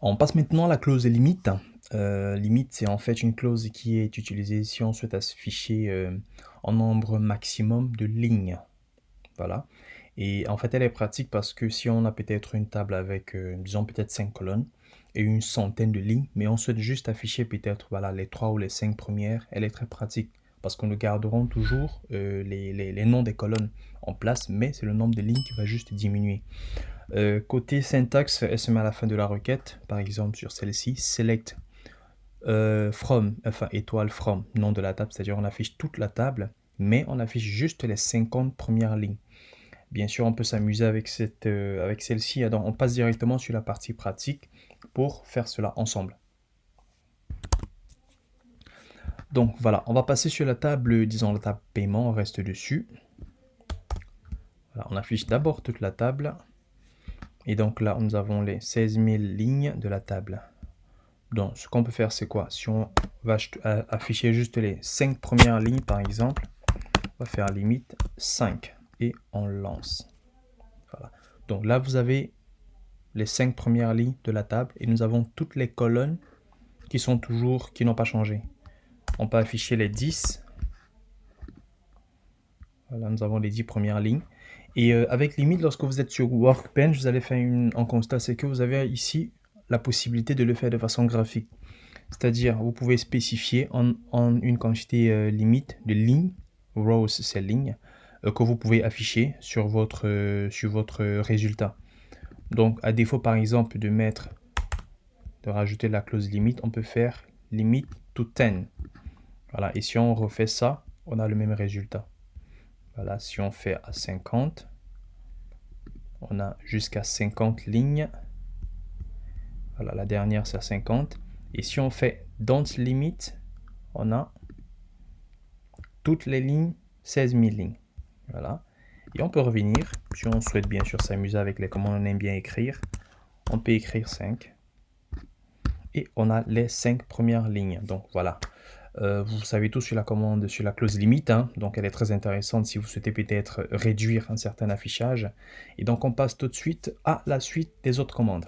On passe maintenant à la clause limite. Limite, c'est en fait une clause qui est utilisée si on souhaite afficher un nombre maximum de lignes. Voilà. Et en fait, elle est pratique parce que si on a peut-être une table avec, disons, peut-être 5 colonnes et une centaine de lignes, mais on souhaite juste afficher peut-être voilà, les 3 ou les 5 premières, elle est très pratique parce que nous garderons toujours les noms des colonnes en place, mais c'est le nombre de lignes qui va juste diminuer. Côté syntaxe, elle se met à la fin de la requête, par exemple sur celle-ci, select from, enfin étoile from, nom de la table, c'est-à-dire on affiche toute la table, mais on affiche juste les 50 premières lignes. Bien sûr, on peut s'amuser avec celle-ci, donc on passe directement sur la partie pratique pour faire cela ensemble. Donc voilà, on va passer sur la table, disons la table paiement, on reste dessus. Voilà, on affiche d'abord toute la table. Et donc là, nous avons les 16 000 lignes de la table. Donc, ce qu'on peut faire, c'est quoi? Si on va afficher juste les 5 premières lignes, par exemple, on va faire limite 5 et on lance. Voilà. Donc là, vous avez les 5 premières lignes de la table et nous avons toutes les colonnes qui n'ont pas changé. On peut afficher les 10. Voilà, nous avons les 10 premières lignes. Et avec limite, lorsque vous êtes sur Workbench, vous allez faire un constat, c'est que vous avez ici la possibilité de le faire de façon graphique. C'est-à-dire, vous pouvez spécifier en une quantité limite de lignes, rows c'est lignes, que vous pouvez afficher sur votre résultat. Donc, à défaut, par exemple, de rajouter la clause limite, on peut faire limite to 10. Voilà, et si on refait ça, on a le même résultat. Voilà, si on fait à 50, on a jusqu'à 50 lignes. Voilà, la dernière c'est à 50. Et si on fait don't limit, on a toutes les lignes, 16 000 lignes. Voilà. Et on peut revenir, si on souhaite bien sûr s'amuser avec les commandes, on aime bien écrire. On peut écrire 5. Et on a les 5 premières lignes. Donc voilà. Vous savez tout sur la commande, sur la clause limite, hein. Donc elle est très intéressante si vous souhaitez peut-être réduire un certain affichage. Et donc on passe tout de suite à la suite des autres commandes.